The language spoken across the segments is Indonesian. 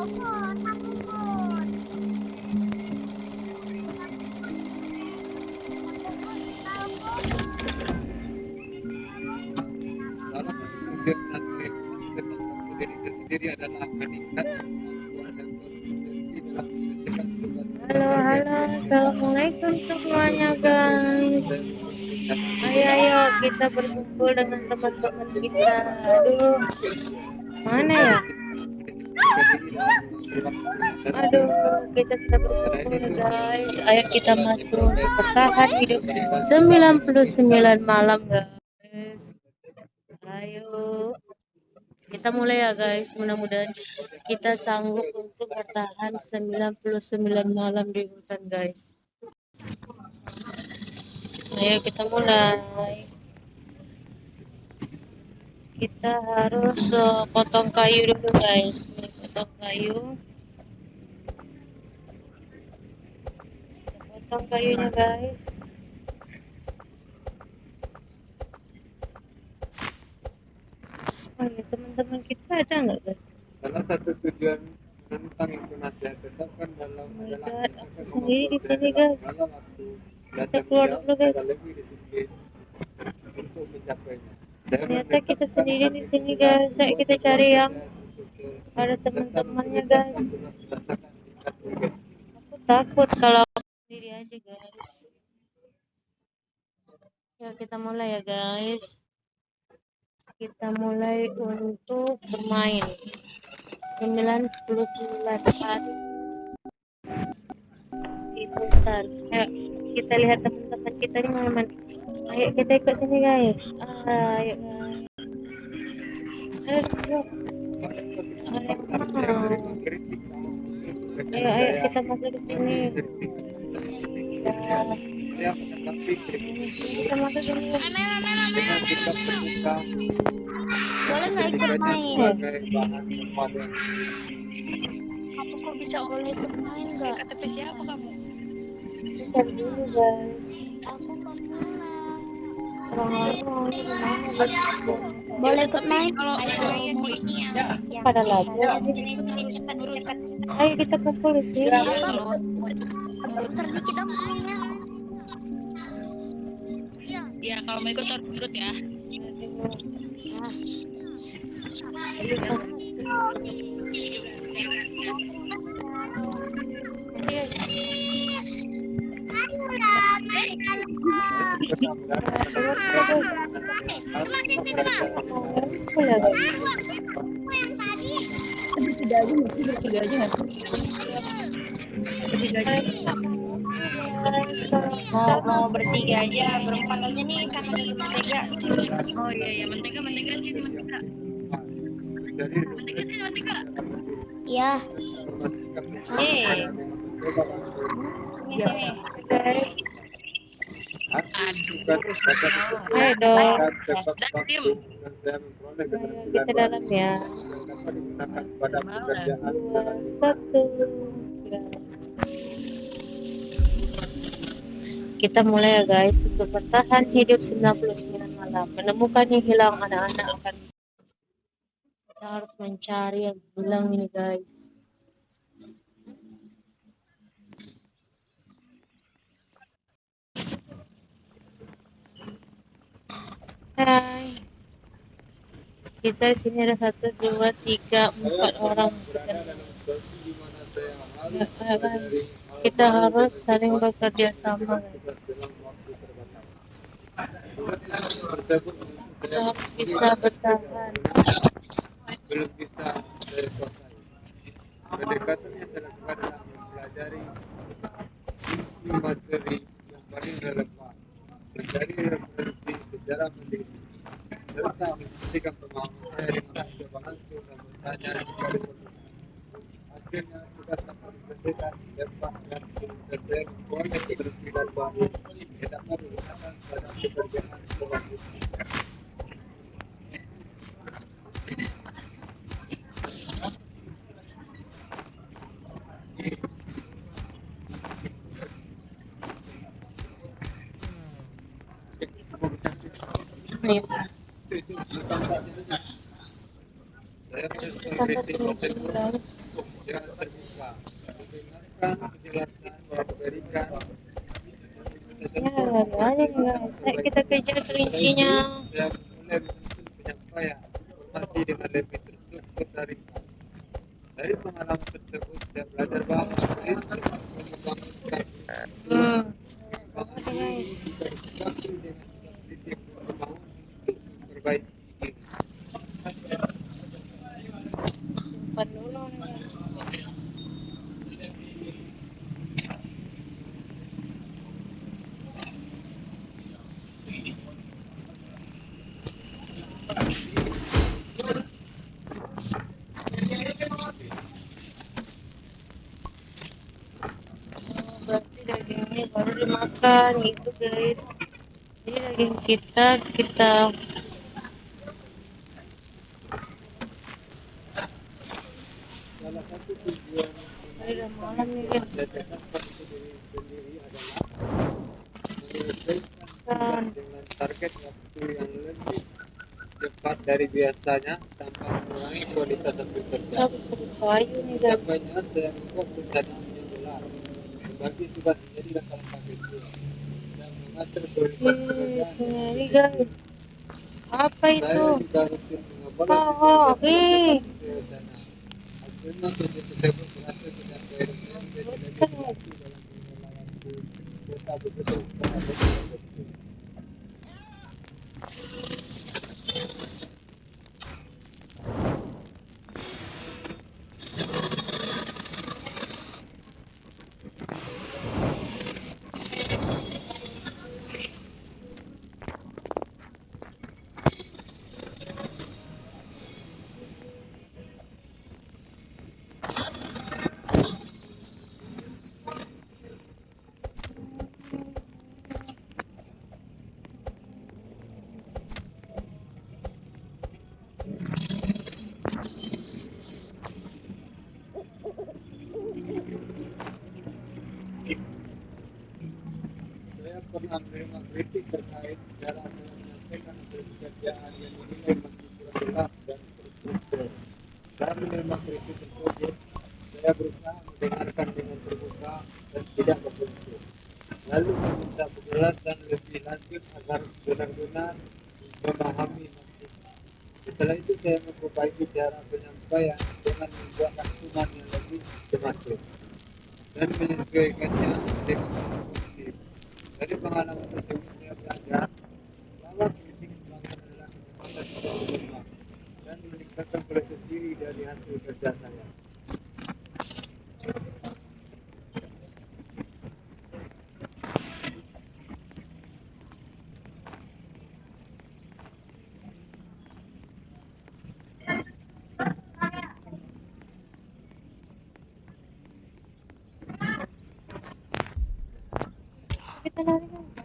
Salah satu tujuan atlet basket membantu dirinya sendiri adalah meningkat kemampuan dan konsistensi dalam menyelesaikan tugas Halo, halo, assalamualaikum semuanya guys. Ayo kita berkumpul dengan teman-teman kita. Aduh, mana ya? Aduh, kita sudah berkumpul guys. Ayo kita masuk bertahan hidup 99 malam guys. Ayo kita mulai ya guys. Mudah-mudahan kita sanggup untuk bertahan 99 malam di hutan guys. Ayo kita mulai. Kita harus potong kayu dulu guys. Ini potong kayu. Potong kayunya guys. Oh ya, teman-teman kita ada nggak guys? Salah satu tujuan menentang itu nasihat tetapkan dalam Oh my adalah god, aku menyelesaikan sendiri di kemampuan sini dalam guys. segala waktu Kita dan keluar tanggung dulu jawab guys. secara lebih disiplin untuk mencapainya. Ternyata kita sendiri di sini guys. Ayo kita cari yang ada teman-temannya guys. Aku takut kalau aku sendiri aja guys. Ya kita mulai ya guys. Kita mulai untuk bermain 99 hari di hutan. Ayo kita lihat teman-teman kita di mana. Ayo kita ikut sini guys. Ayo guys. Ayo, ayo kita masuk ke sini. Ya, kita masuk sini. Dengan sikap terbuka Boleh nggak ikut main? sebagai bahan perpaduan. Aku kok bisa boleh ikut main nggak? KTP siapa kamu? Kita dulu guys. Aku pemula. Orang-orang ini gimana guys? Boleh ikut main? Kalau Ayo mau sini yang Pada bisa. lagi. Sini cepat. Ayo kita kumpul di sini. Sedikit dong mainnya. ya kalau mau ikut harus urut ya. Mau bertiga aja, berempat aja nih sama dari mentega. Oh iya mentega sih mentega. Mentega sih mentega. Iya. Sini. Ayo dong. Kita dalam ya. 2, 1. Kita mulai ya guys untuk bertahan hidup 99 malam. Menemukan yang hilang anak-anak akan kita harus mencari yang hilang ini guys. Hai. Kita di sini ada 1, 2, 3, 4 orang. Ya, guys. Kita harus saling bekerja sama guys. Kita harus bisa bertahan. Belum bisa selesai. Pendekatan yang dilakukan adalah mempelajari materi yang paling relevan, mencari referensi sejarah penting, serta membuktikan pemahaman dari mencoba langsung dan bertanya kepada penulis. Hasilnya kita dapat diselesaikan di depan dan selesai memperoleh keberhasilan baru yang dapat digunakan pada pekerjaan selanjutnya. Saya merespon Tambah kritik beruntung tersebut guys. dengan terbuka, mendengarkan penjelasan dan memberikan Ya, ada nih guys. Ayo kita kejar kelincinya. saya memulai menyusun penyampaian informasi dengan lebih terstruktur dari pengalaman tersebut. Saya belajar bahwa kritik membangunkan Guys. jika disikapi dengan kritik membangun untuk memperbaiki diri. Simpan dulu nih guys. Berarti dagingnya baru dimakan gitu guys. Jadi daging kita Salah satu tujuan ini udah malam nih guys. belajarkan pada diri sendiri adalah menyelesaikan Kan tugas dengan target waktu yang lebih cepat dari biasanya tanpa mengurangi kualitas hasil kerja. sapu kayu nih guys. Utamanya saya membuat perencanaan yang jelas, membagi tugas menjadi langkah-langkah kecil, dan mengatur prioritas pekerjaan yang Ini lebih guys. penting. Apa itu? Saya juga rutin mengevaluasi Oh, progres oke. pekerjaan sesuai rencana. Hasilnya kerja tersebut berhasil mencapai rencana dan tidak berlaku dalam mengelola waktu serta bekerja secara betul. Saya pernah menerima kritik terkait cara saya menyampaikan hasil pekerjaan yang dinilai masih kurang jelas dan terstruktur. Saat menerima kritik tersebut, saya berusaha mendengarkan dengan terbuka dan tidak berbentuk, lalu meminta penjelasan lebih lanjut agar benar-benar memahami maksudnya. Setelah itu saya memperbaiki cara penyampaian dengan membuat rangkuman yang lebih sistematis dan menyesuaikannya dengan kondisi. Dari pengalaman tersebut saya belajar bahwa kritik membangun adalah kecepatan yang berkembang dan meningkatkan kualitas diri dari hasil kerja saya. Kita lari guys.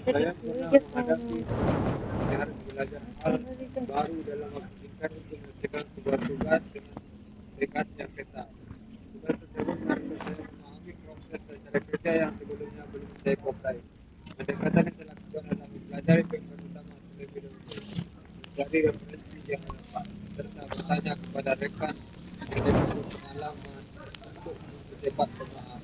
Saya pernah menghadapi saya harus belajar hal baru dalam waktu singkat untuk menyelesaikan sebuah tugas dengan tekad yang ketat. Tugas tersebut menuntut saya memahami proses dan cara kerja yang sebelumnya belum saya kuasai. Pendekatan yang saya lakukan adalah mempelajari bagian utama terlebih dahulu, mencari referensi yang relevan, serta bertanya kepada rekan yang lebih berpengalaman untuk mempercepat pemahaman.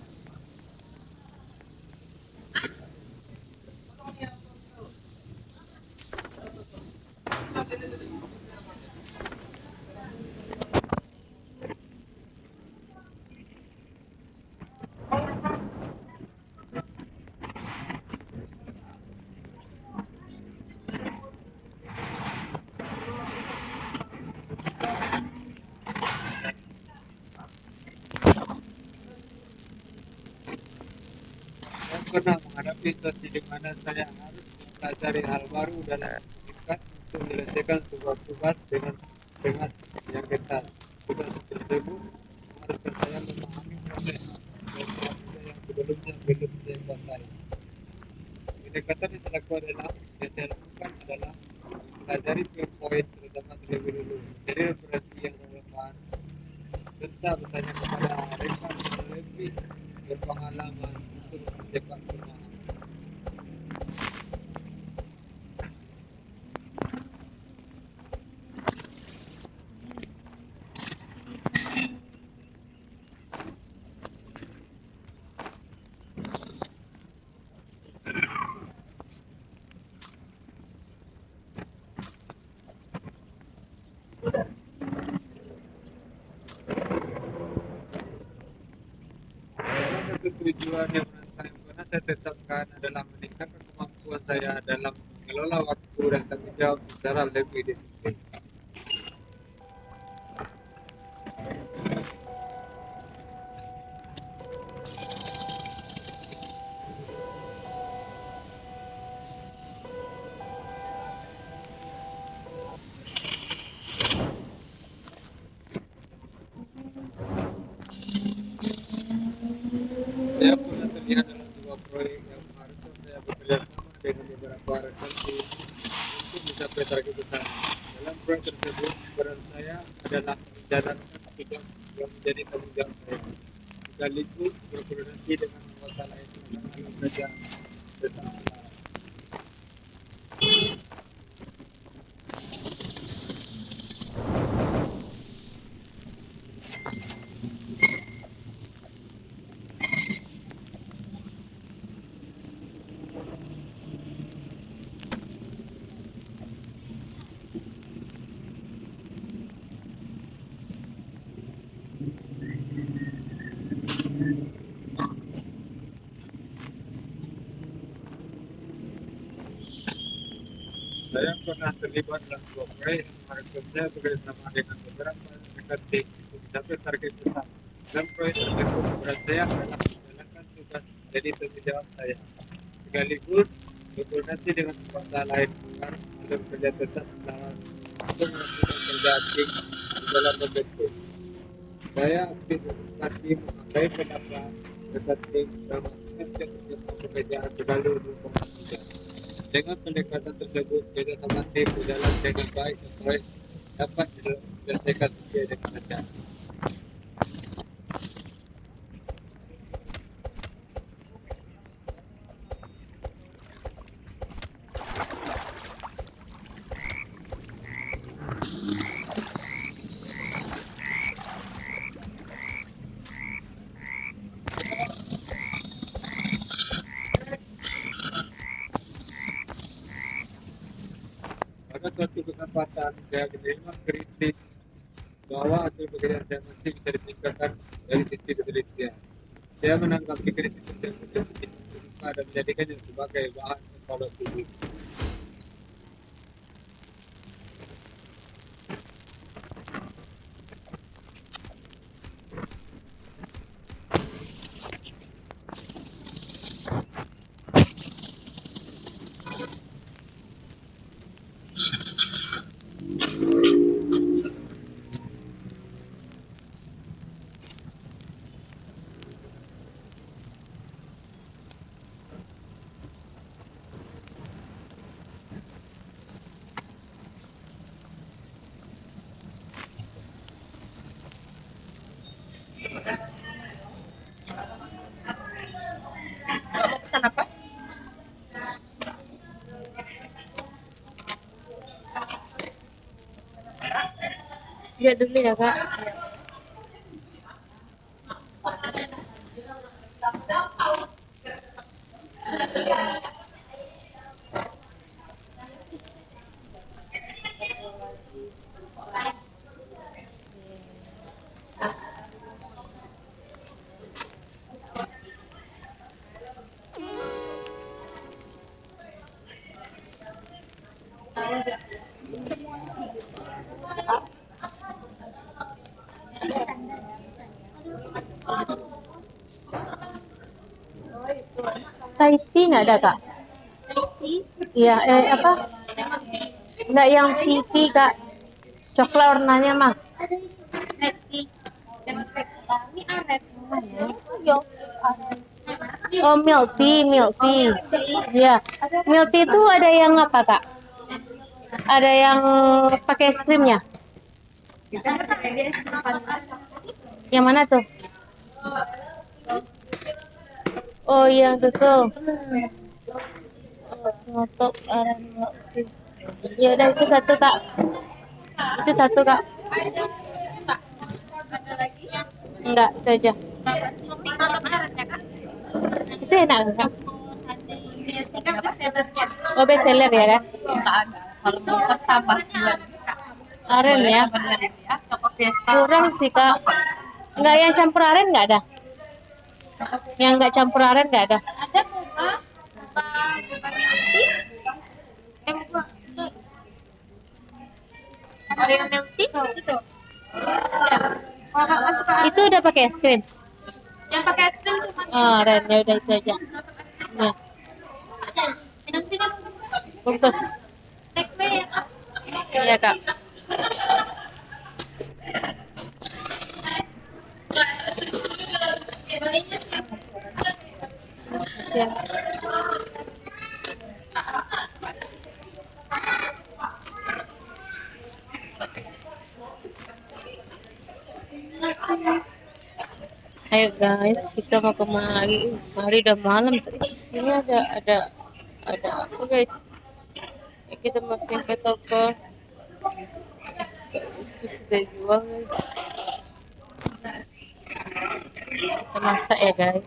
Saya pernah menghadapi situasi di mana saya harus mempelajari hal baru dalam singkat untuk menyelesaikan sebuah tugas dengan yang ketat. Tugas tersebut mengharuskan saya memahami proses dan cara kerja yang sebelumnya belum saya kuasai. Pendekatan yang saya lakukan adalah mempelajari poin-poin terutama terlebih dulu, mencari referensi yang relevan, kita bertanya kepada Rekan yang lebih berpengalaman untuk mencetak rumah. Salah satu tujuan yang pernah saya tetapkan adalah meningkatkan kemampuan saya dalam mengelola waktu dan tanggung jawab secara lebih disiplin. Saya pernah terlihat dalam sebuah proyek yang harusnya saya bekerja sama dengan beberapa rekan tim untuk mencapai target besar. Dalam proyek tersebut, peran saya adalah menjalankan tugas yang menjadi tanggung jawab saya, sekaligus berkoordinasi dengan anggota lain dalam kerja bersama. Saya pernah terlibat dalam sebuah proyek yang harusnya saya bekerjasama dengan beberapa rekan tim untuk mencapai target besar. Dalam proyek tersebut, peran saya adalah menjalankan tugas jadi tanggung jawab saya, sekaligus berkoordinasi dengan anggota lain agar alur kerja tetap berjalan untuk melakukan kerja tim di dalam bentuk. Saya aktif berkomunikasi menghargai pendapat rekan tim dan memastikan setiap pekerjaan berlalu di kerja. Dengan pendekatan tersebut, kerjasama tim berjalan dengan baik dan proyek dapat diselesaikan sesuai dengan rencana. Pada suatu kesempatan, saya menerima kritik bahwa hasil pekerjaan saya masih bisa ditingkatkan dari sisi ketelitian. Saya menanggapi kritik tersebut dengan terbuka dan menjadikannya sebagai bahan evaluasi diri. Mau pesan apa? Lihat dulu ya kak. Chai tea nggak ada kak? Iya, apa? Nggak yang tea kak. Coklat warnanya mah. Oh, milk tea. Iya, milk tea itu ada yang apa kak? Ada yang pakai es krimnya? Yang mana tuh? Oh yang itu tuh. Oh, Soto aren. Ya udah itu satu kak. Itu satu kak. Enggak, itu aja. Itu enak enggak? Oh best seller ya kan? Kalau mau cabang Aren ya? Kurang sih kak. Enggak yang campur aren enggak ada? Yang enggak campur aren enggak ada? Oreo milk tea itu. Kalau kakak suka Itu udah pakai es krim. yang pakai es krim cuma Oh, aren ya udah itu aja. Ya, minum sini bungkus. take away ya kak. Iya kak. Siap. Ayo guys, kita mau kemana lagi? Hari udah malam. Sini ada apa guys? Kita masih ke toko. Itu sudah jual guys. Kita masak ya guys.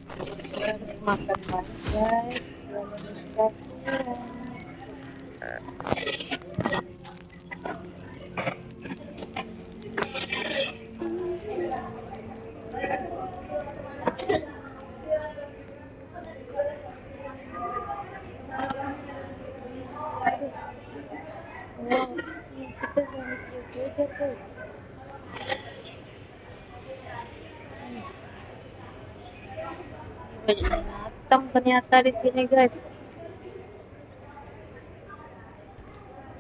Kita harus makan banget guys. Banyak binatang ternyata di sini guys.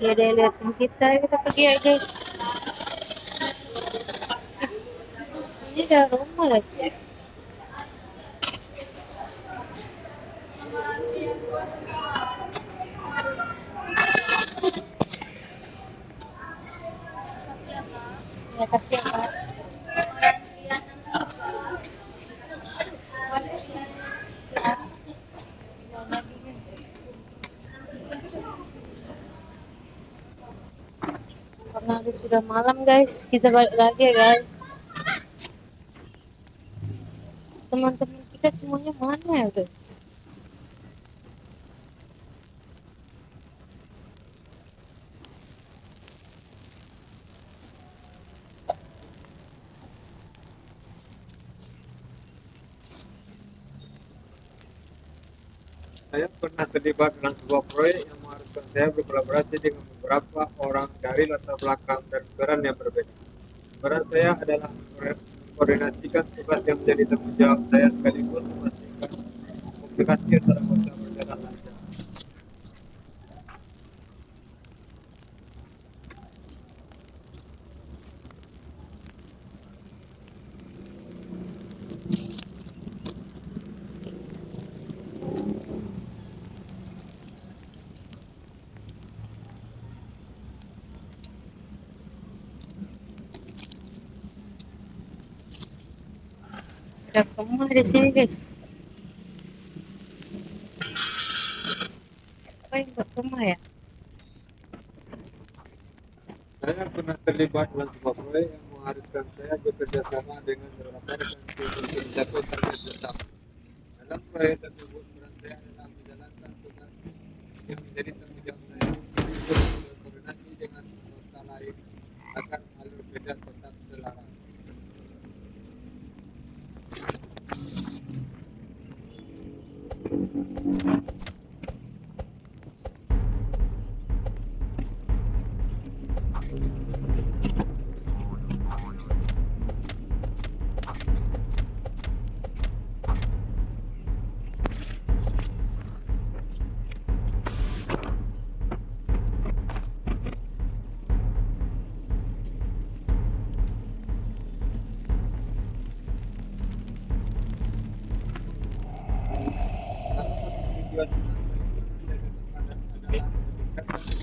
Ya dia liatin kita pergi ya guys. Ini udah rumah guys. Ya kasih ya Pak. Karena sudah malam guys, kita balik lagi ya guys. Teman-teman kita semuanya mana ya guys? Saya pernah terlibat dalam sebuah proyek yang mengharuskan saya berkolaborasi dengan beberapa orang dari latar belakang dan peran yang berbeda. Peran saya adalah mengkoordinasikan tugas yang menjadi tanggung jawab saya sekaligus memastikan komunikasi antara anggota berjalan lancar. Ada kamu di sini guys. Apa yang buat rumah ya? Saya pernah terlibat dalam sebuah proyek yang mengharuskan saya bekerja sama dengan beberapa rekan tim untuk mencapai target bersama. Dalam proyek tersebut, peran saya adalah menjalankan tugas yang menjadi tanggung jawab saya, sekaligus berkoordinasi dengan anggota lain agar alur kerja tetap selaras.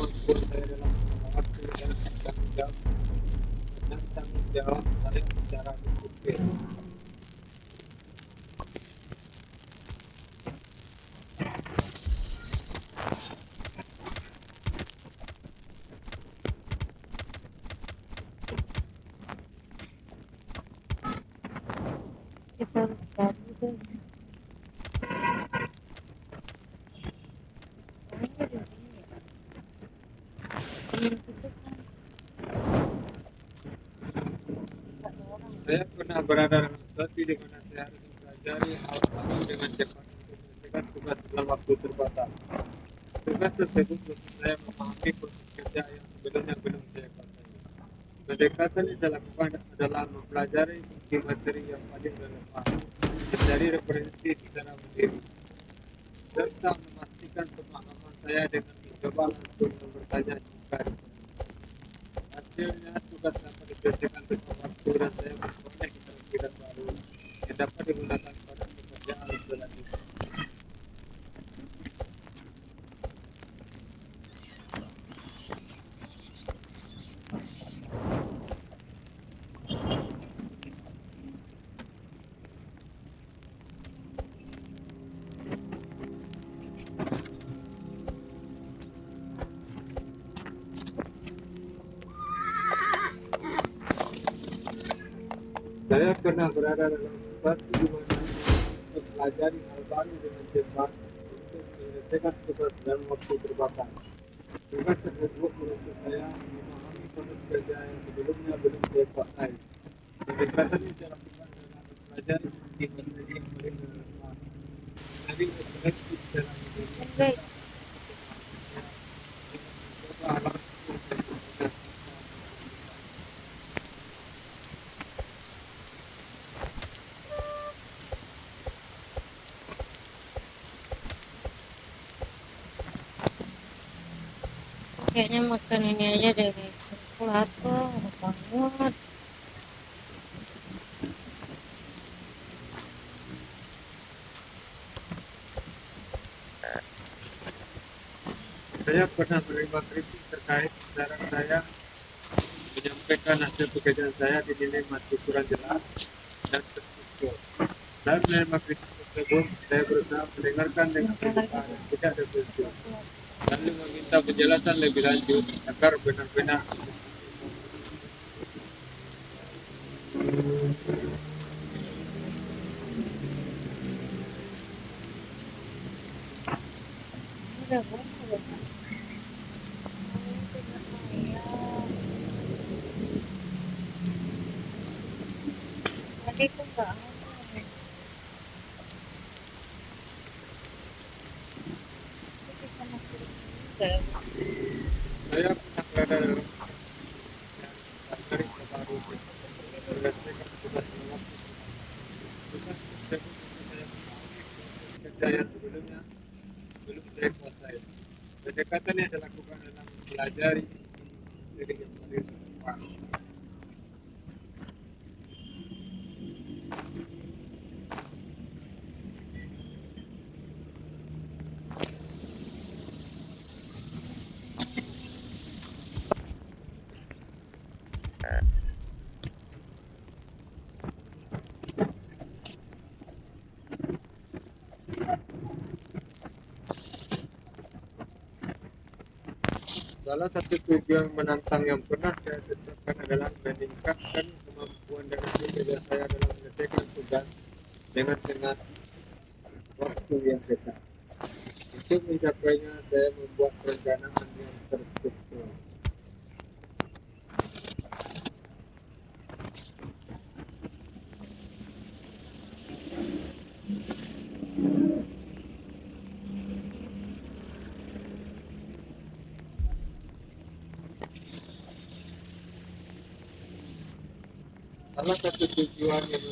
kemampuan saya dalam waktu dan tanggung jawab saya secara disiplin. Kita harus tahu guys. Saya pernah berada dalam situasi di mana saya harus mempelajari hal baru dengan cepat untuk menyelesaikan tugas dalam waktu terbatas. Tugas tersebut menuntut saya memahami proses kerja yang sebelumnya belum saya kuasai. Pendekatan yang saya lakukan adalah mempelajari fungsi materi yang paling relevan, mencari referensi secara mandiri, serta memastikan pemahaman saya dengan mencoba langsung bertanya jika diperlukan. Hasilnya, tugas dapat diselesaikan tepat waktu dan saya memperoleh keterampilan baru yang dapat digunakan pada pekerjaan selanjutnya. Saya pernah berada dalam situasi di mana mempelajari hal baru dengan cepat untuk menyelesaikan tugas dalam waktu terbatas. Tugas tersebut menuntut saya memahami proses kerja yang sebelumnya belum saya kuasai. Pendekatan yang saya lakukan adalah mempelajari fungsi materi yang paling relevan, mencari referensi secara mandiri, Guys, mencoba langsung bertanya. kayaknya makan ini aja deh guys. Aku lapar banget. Saya pernah menerima kritik terkait cara saya menyampaikan hasil pekerjaan saya dinilai masih kurang jelas dan terstruktur. Dalam menerima kritik tersebut, saya berusaha mendengarkan dengan terbuka dan tidak defensif, lalu meminta penjelasan lebih lanjut agar benar-benar Udah banget guys. Tadi aku nggak ada. Kita masuk juga. saya pernah berada dalam dari baru menyelesaikan tugas dalam waktu terbatas. Tugas tersebut untuk saya memahami proses kerja yang sebelumnya belum saya kuasai. Pendekatan yang saya lakukan adalah mempelajari materi yang paling relevan. Salah satu tujuan menantang yang pernah saya tetapkan adalah meningkatkan kemampuan dan hasil kerja saya dalam menyelesaikan tugas dengan tengah waktu yang ketat. Untuk mencapainya, saya membuat perencanaan yang terstruktur. Salah satu tujuan yang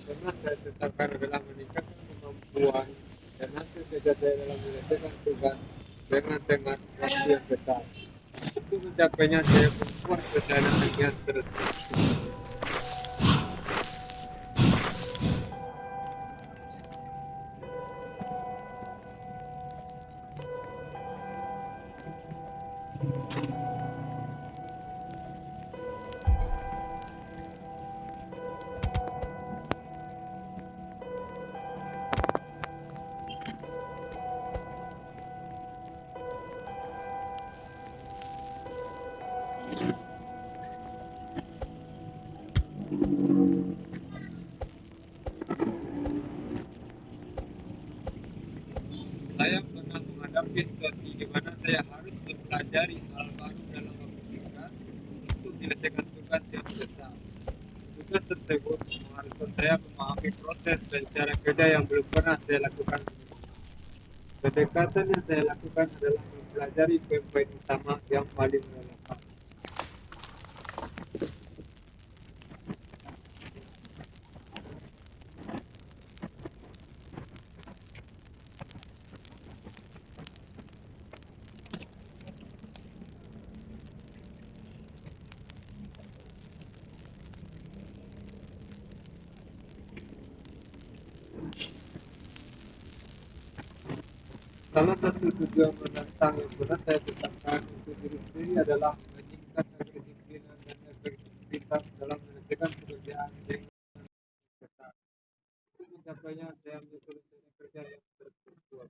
pernah saya tetapkan adalah meningkatkan kemampuan dan hasil kerja saya dalam menyelesaikan tugas dengan tengah waktu yang ketat. Untuk mencapainya, saya membuat perencanaan yang terstruktur. Saya pernah menghadapi situasi di mana saya harus mempelajari hal baru dalam waktu singkat untuk menyelesaikan tugas yang besar. Tugas tersebut mengharuskan saya memahami proses dan cara kerja yang belum pernah saya lakukan sebelumnya. Pendekatan yang saya lakukan adalah mempelajari poin-poin utama yang paling relevan. Salah satu tujuan menantang yang pernah saya tetapkan untuk diri sendiri adalah meningkatkan kedisiplinan dan efektivitas dalam menyelesaikan pekerjaan dengan ketat. Untuk mencapainya, saya menyusun rencana kerja yang terstruktur.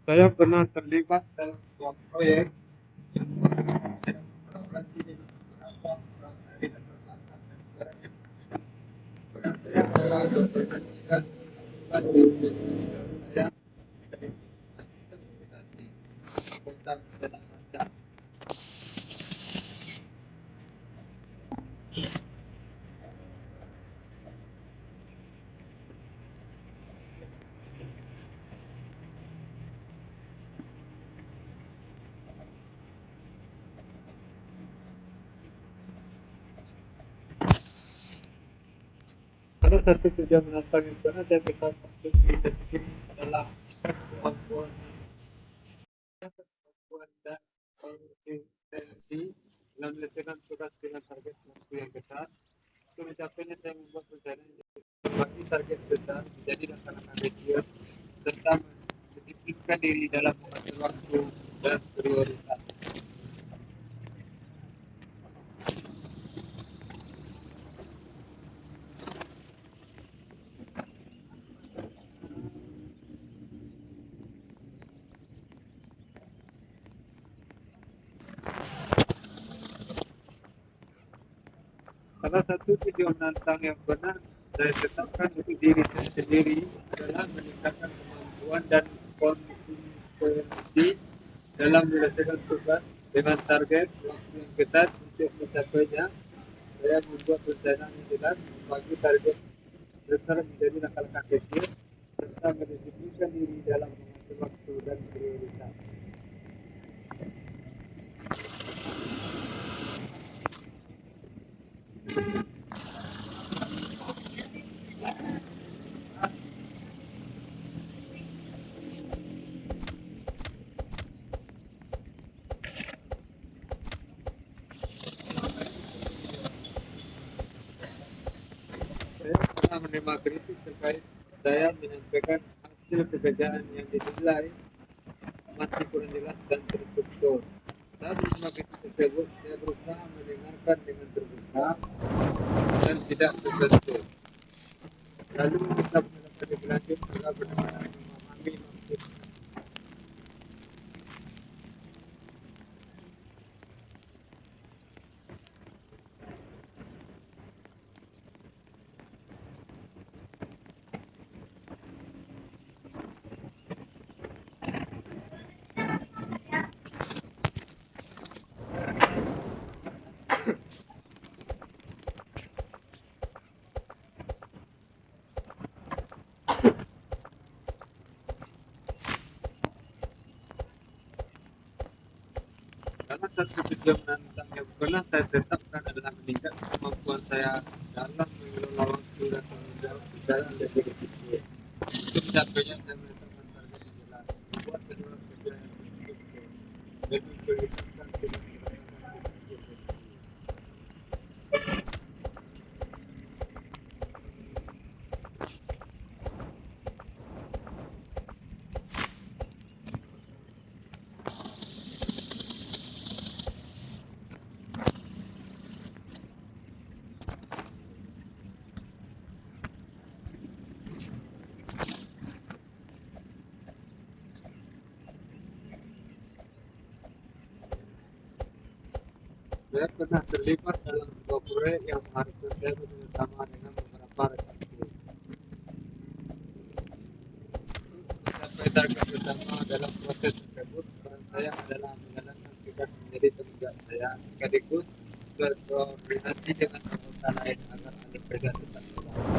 Saya pernah terlibat dalam sebuah proyek yang berkolaborasi dengan beberapa orang dari latar belakang dan negara yang berbeda. Peran saya adalah mengkoordinasikan tugas dan menjadi saya dari sistem komunikasi anggota dalam lancar. Salah satu tujuan menantang yang pernah saya tetapkan untuk diri sendiri adalah kemampuan dan konsistensi dalam menyelesaikan tugas dengan target waktu yang ketat. Untuk mencapainya, saya membuat rencana yang membagi target besar menjadi laksanakan kecil serta mendisiplinkan diri dalam mengatur waktu dan prioritas. Salah satu tujuan menantang yang pernah saya tetapkan untuk diri saya sendiri adalah meningkatkan kemampuan dan konsistensi dalam menyelesaikan tugas dengan target waktu yang ketat. Untuk mencapainya, saya membuat rencana yang jelas, membagi target besar menjadi langkah-langkah kecil, serta mendisiplinkan diri dalam mengatur waktu dan prioritas. Saya pernah menerima kritik terkait saya menyampaikan hasil pekerjaan yang dinilai masih kurang jelas dan terstruktur. Saat menerima kritik tersebut, saya berusaha mendengarkan dengan terbuka dan tidak tersentuh. Lalu meminta penjelasan lebih lanjut agar benar-benar memahami maksud. Salah satu tujuan menantang yang pernah saya tetapkan adalah meningkatkan kemampuan saya dalam mengelola waktu dan tanggung jawab secara lebih disiplin. Untuk tercapainya saya menetapkan target yang jelas, membuat jadwal kerja yang terstruktur, dan memprioritaskan tugas berdasarkan kinerja. Saya pernah terlibat dalam sebuah proyek yang mengharuskan saya bekerjasama dengan beberapa rekan tim. Mencapai target bersama dalam proses tersebut, peran saya adalah menjalankan tugas menjadi tanggung jawab saya, sekaligus berkoordinasi dengan anggota lain agar alur kerja tetap jalan.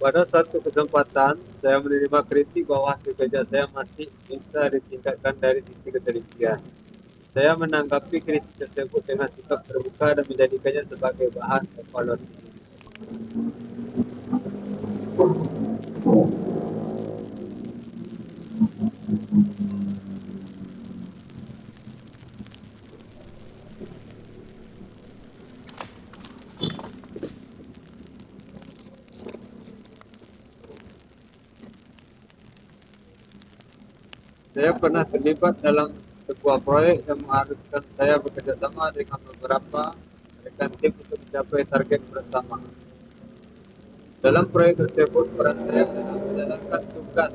Pada suatu kesempatan, saya menerima kritik bahwa hasil kerja saya masih bisa ditingkatkan dari sisi ketelitian. Saya menanggapi kritik tersebut dengan sikap terbuka dan menjadikannya sebagai bahan evaluasi. Saya pernah terlibat dalam sebuah proyek yang mengharuskan saya bekerjasama dengan beberapa rekan tim untuk mencapai target bersama. Dalam proyek tersebut, peran saya adalah menjalankan tugas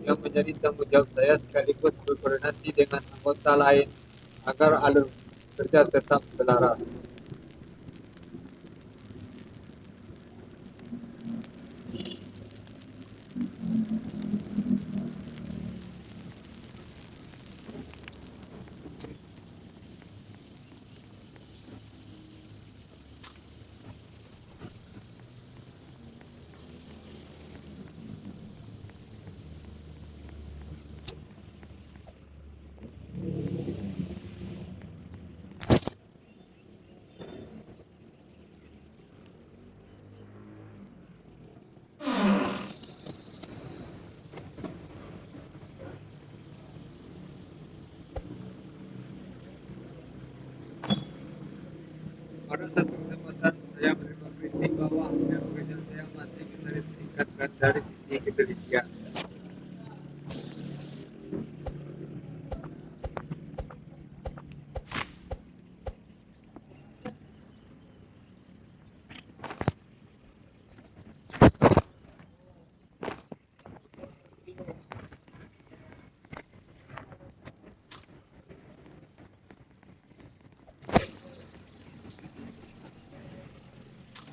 yang menjadi tanggung jawab saya sekaligus berkoordinasi dengan anggota lain agar alur kerja tetap selaras. Pada satu kesempatan, saya menerima kritik bahwa hasil pekerjaan saya masih bisa ditingkatkan dari sisi ketelitian.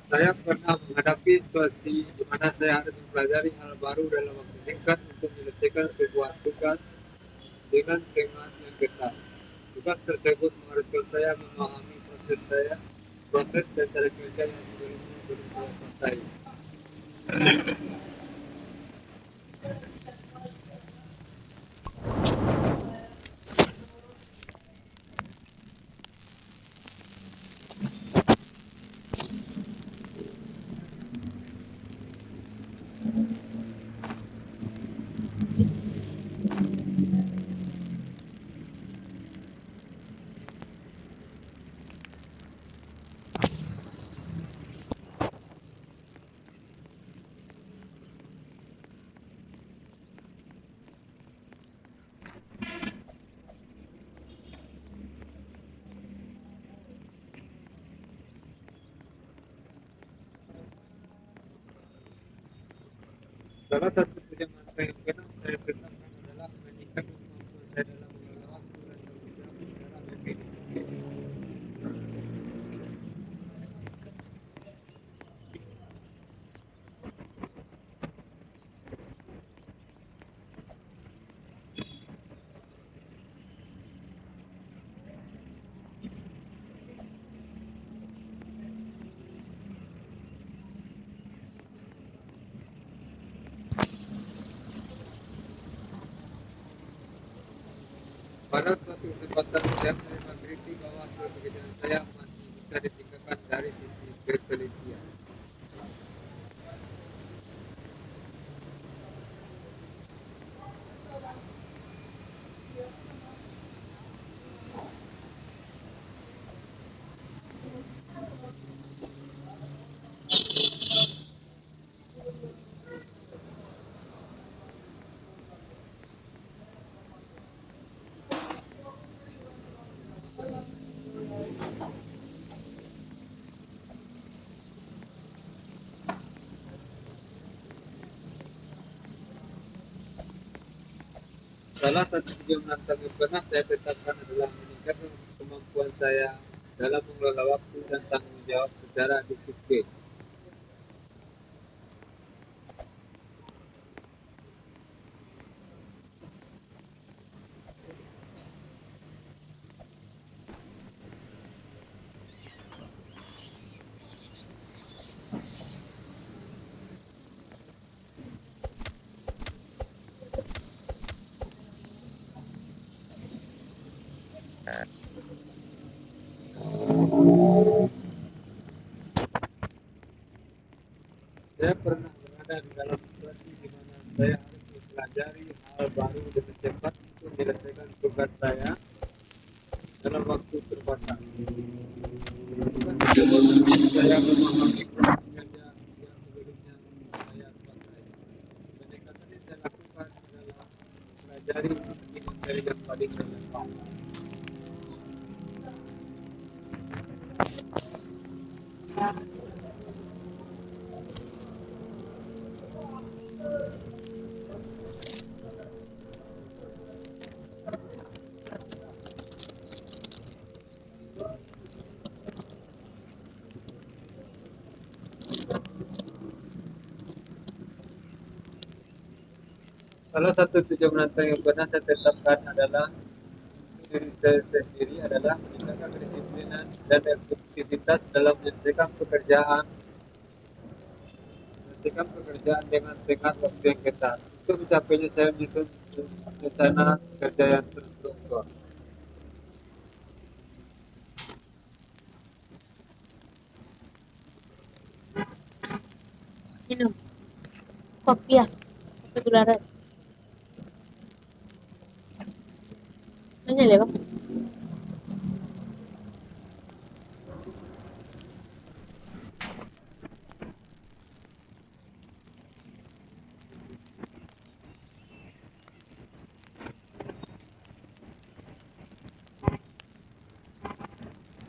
Saya pernah menghadapi situasi di mana saya harus mempelajari hal baru dalam waktu singkat untuk menyelesaikan sebuah tugas dengan tema yang ketat. Tugas tersebut mengharuskan saya memahami proses dan cara kerja yang sebelumnya belum saya kuasai. Salah satu tujuan yang pernah saya tetapkan adalah meningkatkan kemampuan saya dalam mengelola waktu dan tanggung jawab secara efektif. Pada suatu kesempatan saya menerima kritik bahwa hasil pekerjaan saya masih bisa ditingkatkan dari sisi ketelitian. Salah satu tujuan menantang yang pernah saya tetapkan adalah meningkatkan kemampuan saya dalam mengelola waktu dan tanggung jawab secara disiplin. Saya pernah berada di dalam situasi di mana saya harus mempelajari hal baru dengan cepat untuk menyelesaikan tugas saya dalam waktu terbatas. Bukan tidak saya memahami proses kerja yang sebelumnya saya kuasai. Pendekatan yang saya lakukan adalah mempelajari strategi materi yang paling relevan. Salah satu tujuan menantang yang pernah saya tetapkan adalah diri saya sendiri adalah meningkatkan kedisiplinan dan efektivitas dalam menyelesaikan pekerjaan dengan tenggat waktu yang ketat. Untuk mencapainya saya menyusun rencana kerja yang terstruktur. Minum kopi ya, gula aren. Nanya ya bang.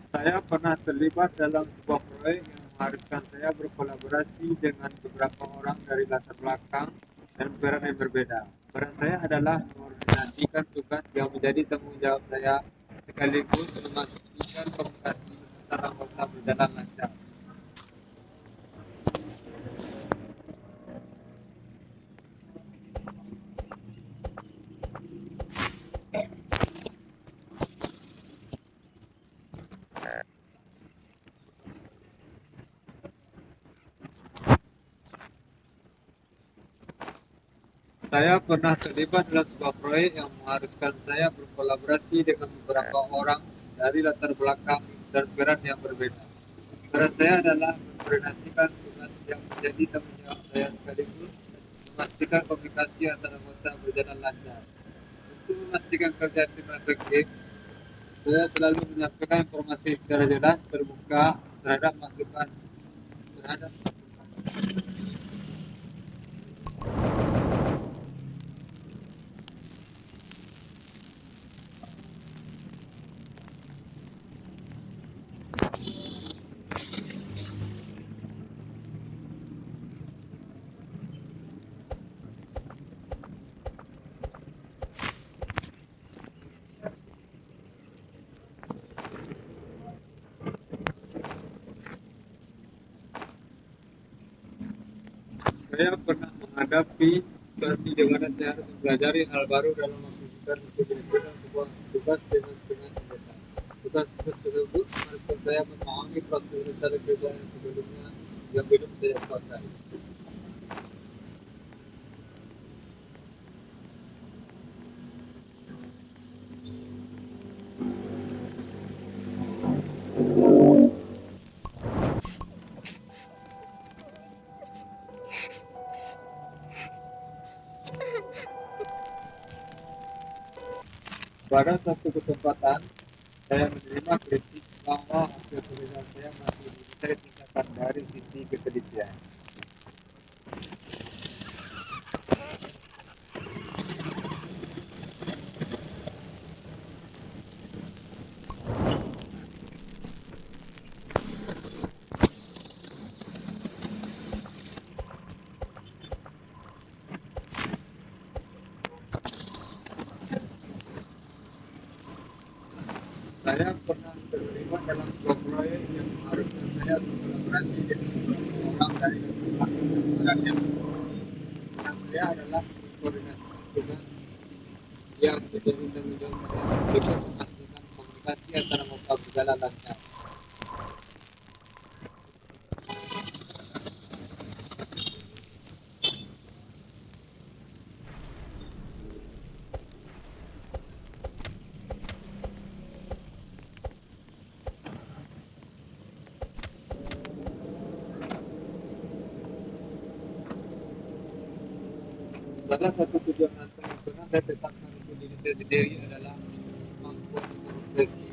Saya pernah terlibat dalam sebuah proyek yang mengharuskan saya berkolaborasi dengan beberapa orang dari latar belakang dan peran yang berbeda. Peran saya adalah mengkoordinasikan tugas yang menjadi tanggung jawab saya sekaligus memastikan komunikasi antar anggota berjalan lancar. Saya pernah terlibat dalam sebuah proyek yang mengharuskan saya berkolaborasi dengan beberapa orang dari latar belakang dan peran yang berbeda. Peran saya adalah mengkoordinasikan tugas yang menjadi tanggung jawab saya sekaligus memastikan komunikasi antara anggota berjalan lancar. Untuk memastikan kerja tim efektif, saya selalu menyampaikan informasi secara jelas, terbuka terhadap masukan terhadap. Saya pernah menghadapi situasi di mana saya harus mempelajari hal baru dalam waktu singkat untuk menyelesaikan sebuah tugas dengan detail. Tugas tersebut mengharuskan saya memahami prosedur rencana kerja yang sebelumnya yang belum saya kuasai. Pada satu kesempatan, saya menerima kritik bahwa hasil tulisan saya masih bisa ditingkatkan dari sisi ketelitian. Saya pernah terlibat dalam sebuah proyek yang mengharuskan saya berkolaborasi dengan beberapa orang dari berbagai negara. Tugas saya adalah mengkoordinasikan tugas yang menjadi tanggung jawab saya berikut memastikan komunikasi antara mereka berjalan lancar. Salah satu tujuan rantai yang pernah saya tetapkan untuk diri saya sendiri adalah meningkatkan kemampuan organisasi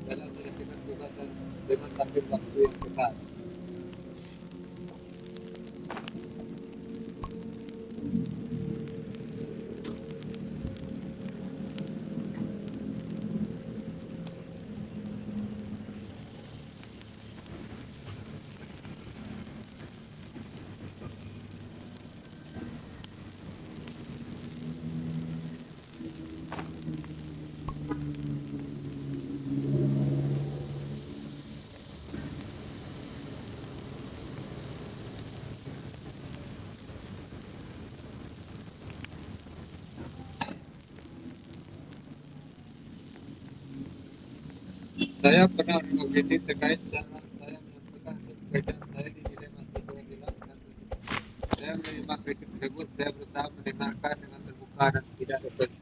dalam menyelesaikan tugas dan dengan target waktu yang ketat. Saya pernah berpikir terkait cara saya menyampaikan hasil pekerjaan saya di dilema sesuai dengan strategi. Saya menerima kritik tersebut, saya berusaha mendengarkan dengan terbuka dan tidak defensif.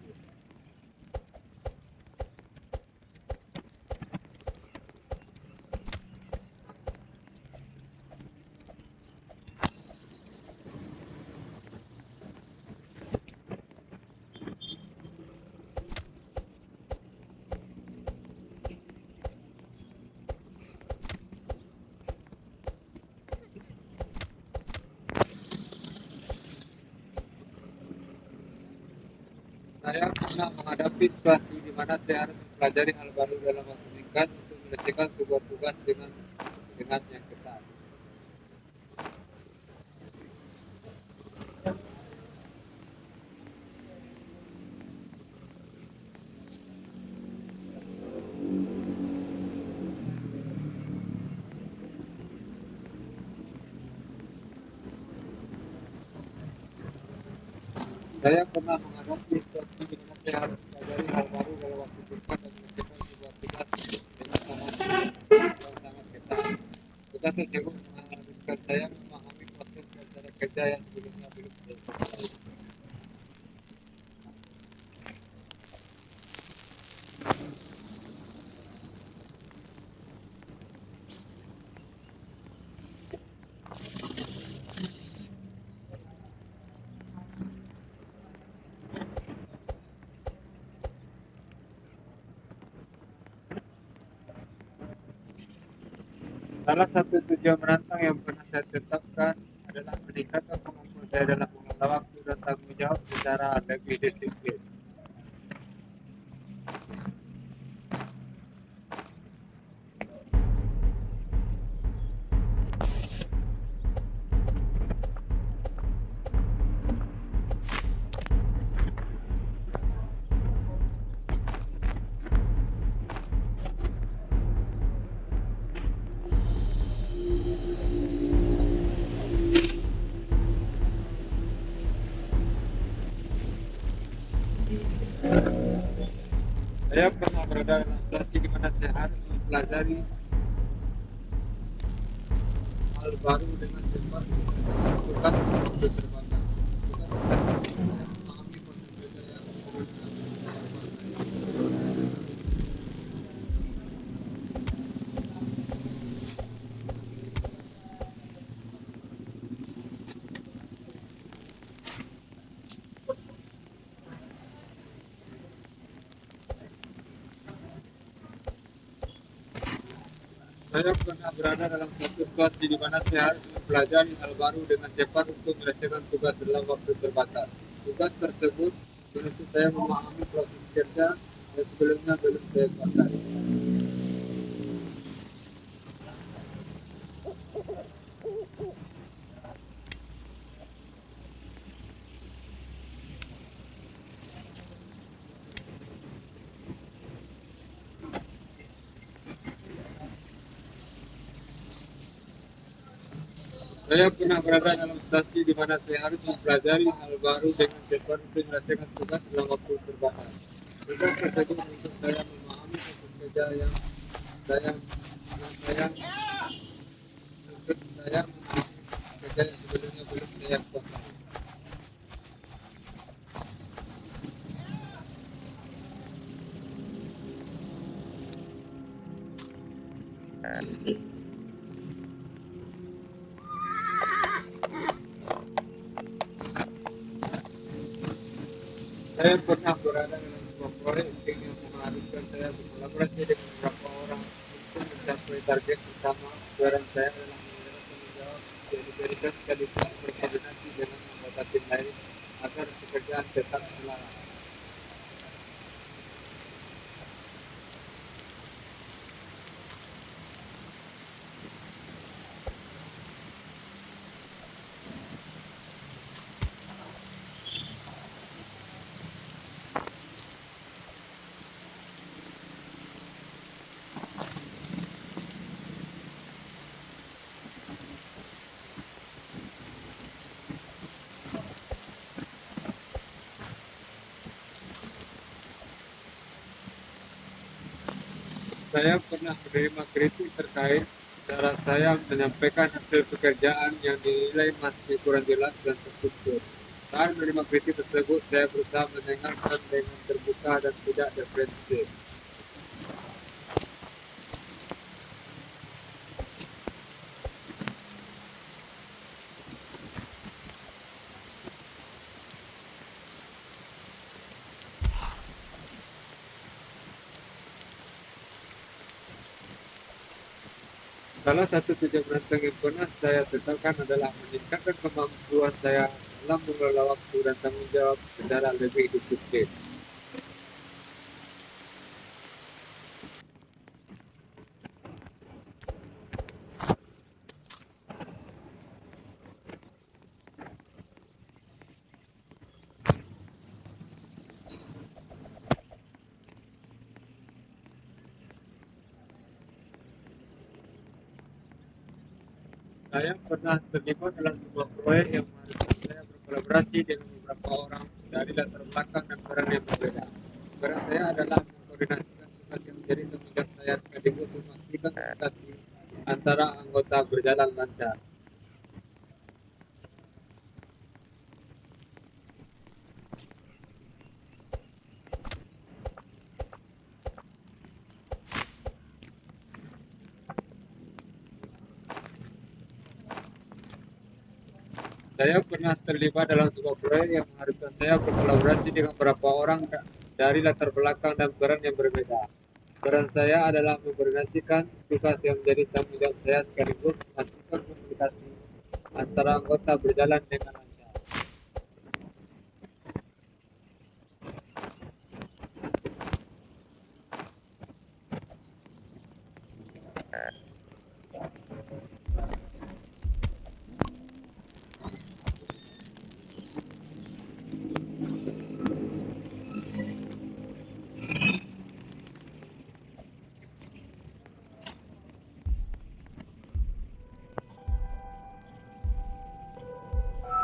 Saya pernah menghadapi situasi di mana saya harus mempelajari hal baru dalam waktu singkat untuk menyelesaikan sebuah tugas dengan yang ketat. Saya pernah menghadapi situasi di mana saya harus mempelajari hal baru dalam waktu singkat dan menyelesaikan sebuah tugas yang sangat ketat. Tugas tersebut mengharuskan saya memahami proses dan cara kerja yang sebelumnya belum selesai. Salah satu tujuan menantang yang pernah saya tetapkan adalah meningkatkan kemampuan saya dalam mengelola waktu dan tanggung jawab secara lebih disiplin. Saya pernah berada dalam situasi di mana saya harus mempelajari hal baru dengan cepat untuk menyelesaikan tugas dalam waktu terbatas. Tugas tersebut saya memahami proses kerja yang sebelumnya saya kuasai. Saya pernah berada dalam satu situasi di mana saya harus mempelajari hal baru dengan cepat untuk menyelesaikan tugas dalam waktu terbatas. Tugas tersebut menuntut saya memahami proses kerja yang sebelumnya belum saya kuasai. Saya pernah berada dalam situasi di mana saya harus mempelajari hal baru dengan cepat untuk menyelesaikan tugas dalam waktu terbatas. Tugas tersebut menuntut saya memahami proses kerja yang saya menuntut saya memahami kerja yang sebelumnya belum saya kuasai. Saya pernah berada dalam sebuah proyek yang mengharuskan saya berkolaborasi dengan beberapa orang untuk mencapai target bersama. Peran saya adalah mengambil tanggung jawab yang diberikan sekaligus berkoordinasi dengan anggota tim lain agar pekerjaan tetap selaras. Saya pernah menerima kritik terkait cara saya menyampaikan hasil pekerjaan yang dinilai masih kurang jelas dan terstruktur. Saat menerima kritik tersebut, saya berusaha mendengarkan dengan terbuka dan tidak defensif. Salah satu tujuan merancang yang pernah saya tetapkan adalah meningkatkan kemampuan saya dalam mengelola waktu dan tanggung jawab secara lebih disiplin. Saya pernah terlibat dalam sebuah proyek yang mengharuskan saya berkolaborasi dengan beberapa orang dari latar belakang dan peran yang berbeda. Peran saya adalah mengkoordinasikan tugas yang menjadi tanggung jawab saya sekaligus memastikan komunikasi antara anggota berjalan lancar. Saya pernah terlibat dalam sebuah proyek yang mengharuskan saya berkolaborasi dengan beberapa orang dari latar belakang dan peran yang berbeda. Peran saya adalah mengkoordinasikan tugas yang menjadi tanggung jawab saya sekaligus memastikan komunikasi antara anggota berjalan dengan lancar.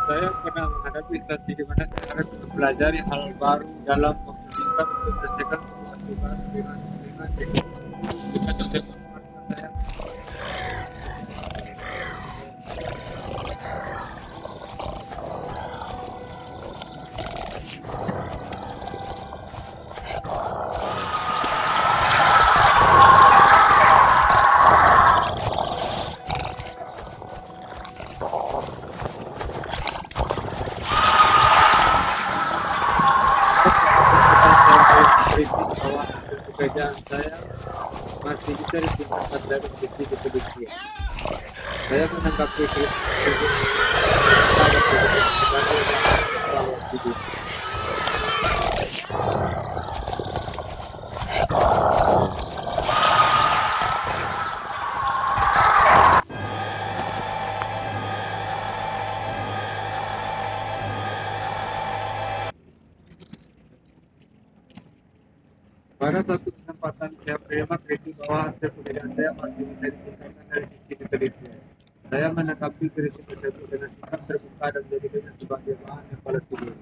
Saya pernah menghadapi situasi di mana saya harus mempelajari hal baru dalam waktu singkat untuk menyelesaikan sebuah tugas dengan teknik. Tugas tersebut mengharuskan saya kritik bahwa hasil pekerjaan saya masih bisa ditingkatkan dari sisi ketelitian. Saya menanggapi kritik tersebut pada sebagai evaluasi diri. Pada suatu kesempatan saya menerima kritik bahwa hasil pekerjaan saya masih bisa ditingkatkan dari sisi ketelitian. Saya menanggapi kritik tersebut dengan sikap terbuka dan menjadikannya sebagai bahan evaluasi diri.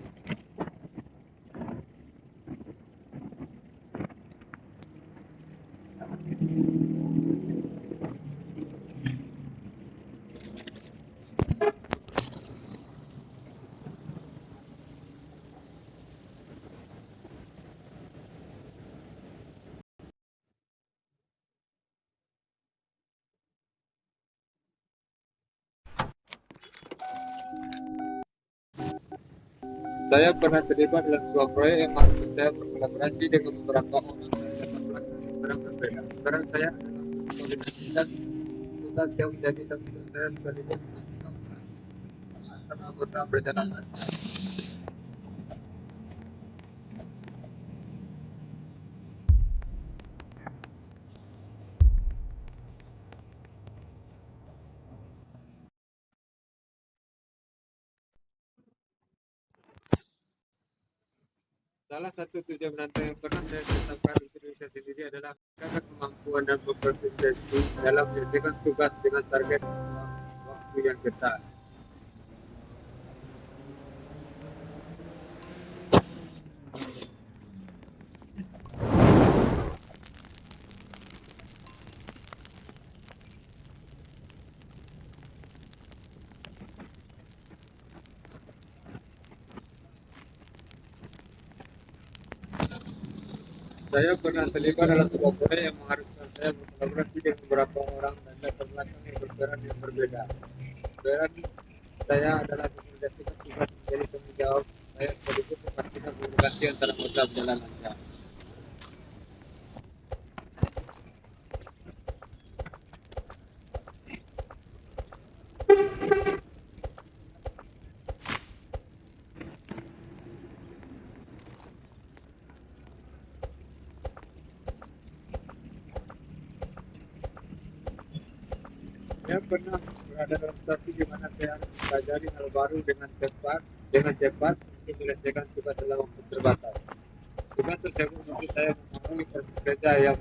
Saya pernah terlibat dalam sebuah proyek yang mengharuskan saya berkolaborasi dengan beberapa orang dari latar belakang yang sangat berbeda. Sekarang saya adalah mengkoordinasikan tugas yang menjadi tanggung jawab saya sekaligus memastikan antara anggota berjalan lancar. Salah satu tujuan menantang yang pernah saya tetapkan untuk diri saya sendiri adalah meningkatkan kemampuan dan berkonsistensi dalam menyelesaikan tugas dengan target waktu yang ketat. Saya pernah terlibat dalam sebuah proyek yang mengharuskan saya berkolaborasi dengan beberapa orang dan latar belakang yang berperan yang berbeda. Peran saya adalah mengintegrasikan tugas menjadi tanggung jawab saya sekaligus memastikan komunikasi antara anggota berjalan lancar. Saya pernah berada dalam situasi di mana saya harus mempelajari hal baru dengan cepat untuk menyelesaikan tugas dalam waktu terbatas. Tugas tersebut menuntut saya memahami proses kerja yang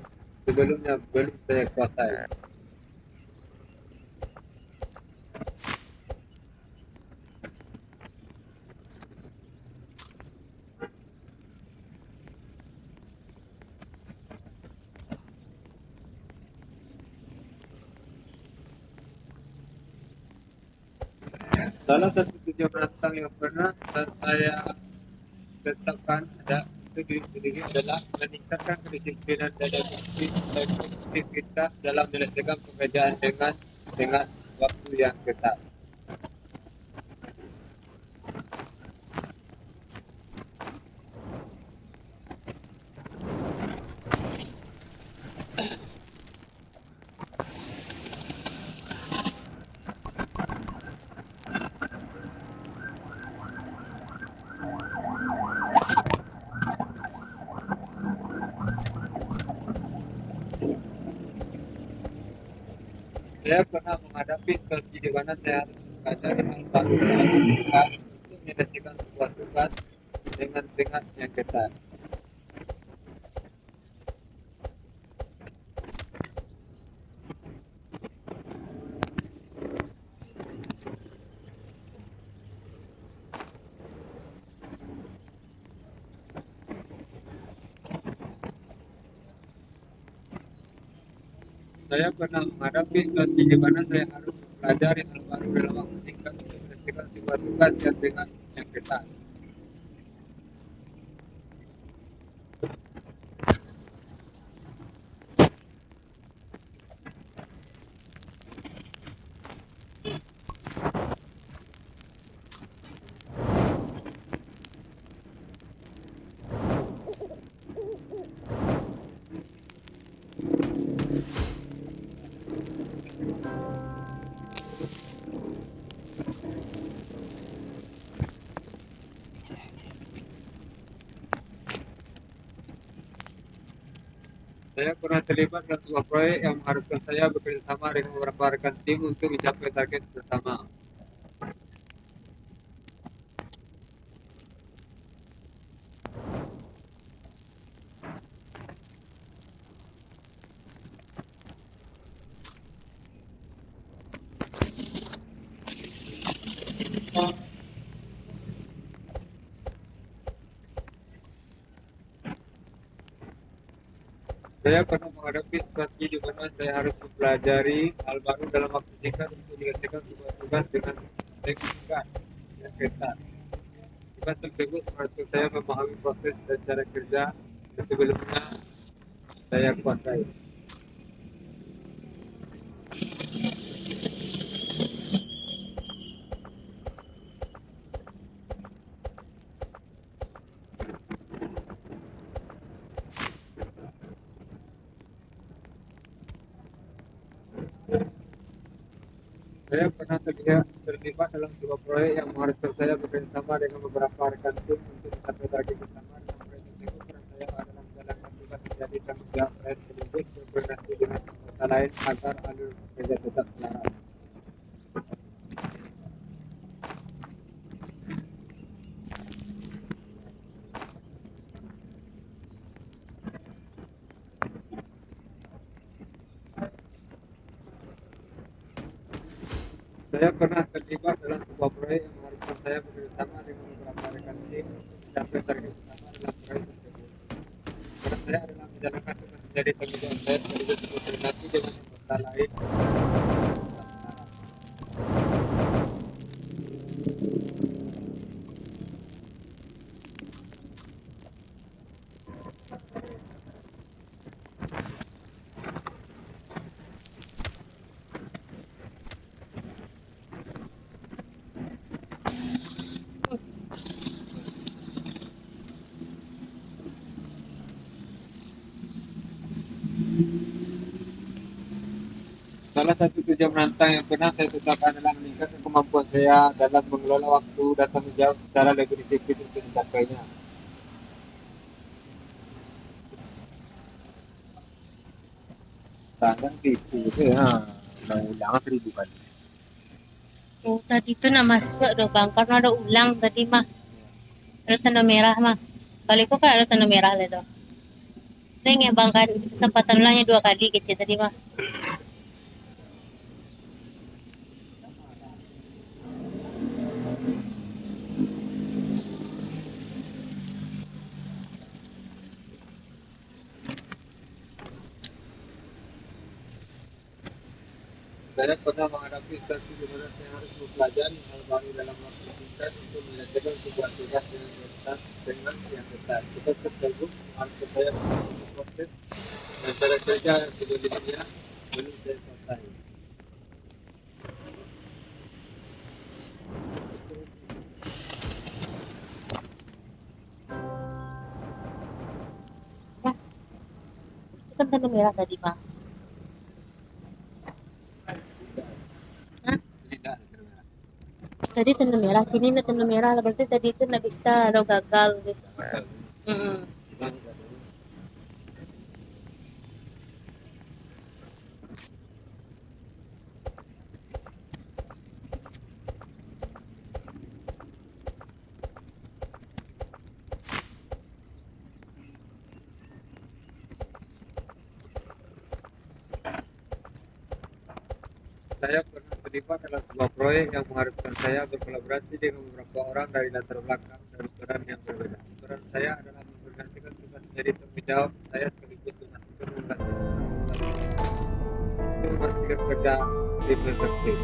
sebelumnya belum saya kuasai. Salah satu tujuan menantang yang pernah saya tetapkan untuk diri sendiri adalah meningkatkan kedisiplinan dan efektivitas dalam menyelesaikan pekerjaan dengan waktu yang ketat. Saya pernah menghadapi situasi di mana saya harus mempelajari hal baru dalam untuk menyelesaikan sebuah tugas dengan yang ketat. Saya pernah menghadapi situasi di mana saya harus mempelajari hal baru dalam waktu singkat untuk menyelesaikan sebuah tugas yang ketat. Saya pernah terlibat dalam sebuah proyek yang mengharuskan saya bekerja sama dengan beberapa rekan tim untuk mencapai target bersama. Saya pernah menghadapi situasi di mana saya harus mempelajari hal baru dalam waktu singkat untuk menyelesaikan sebuah tugas dengan singkat dan ketat. Tugas tersebut mengharuskan saya memahami proses dan cara kerja yang sebelumnya saya kuasai. Saya pernah terlibat dalam sebuah proyek yang mengharuskan saya bekerja sama dengan beberapa rekan tim untuk mencapai target bersama. Dalam proyek tersebut, peran saya adalah menjalankan tugas menjadi tanggung jawab saya sekaligus berkoordinasi dengan anggota lain agar alur kerja tetap selaras. Saya pernah terlibat dalam sebuah proyek yang mengharuskan saya bekerja sama dengan beberapa rekan tim untuk mencapai target bersama dalam proyek tersebut. Peran saya adalah menjalankan tugas menjadi tanggung jawab saya sekaligus berkoordinasi dengan anggota lain agar alur kerja tetap selaras. Salah satu tujuan menantang yang pernah saya tetapkan adalah meningkatkan kemampuan saya dalam mengelola waktu dan tanggung jawab secara lebih disiplin untuk mencapainya. Kadang tipu itu ya, mau ulang 1000 kali. Oh, tadi tuh nak masuk doh bang, karena ada ulang tadi mah. Ada tanda merah mah. Kali ko kan ada tanda merah le doh. Neng ya bang kan kesempatan ulangnya 2 kali kecil tadi mah. Saya pernah menghadapi situasi di mana saya harus mempelajari hal baru dalam waktu singkat untuk menyelesaikan sebuah tugas dengan yang ketat. Tugas tersebut mengharuskan saya memahami proses dan cara kerja yang sebelumnya belum saya kuasai. Itu kan tanda merah tadi mah. Hah? Tidak termerah. Tadi tanda merah, kini na tanda merah. Berarti tadi itu na bisa, lo gagal gitu. Mm-mm. Saya pernah terlibat dalam sebuah proyek yang mengharuskan saya berkolaborasi dengan beberapa orang dari latar belakang dan peran yang berbeda. Peran saya adalah mengkoordinasikan tugas menjadi tanggung jawab saya sekaligus memastikan kerja tim efektif.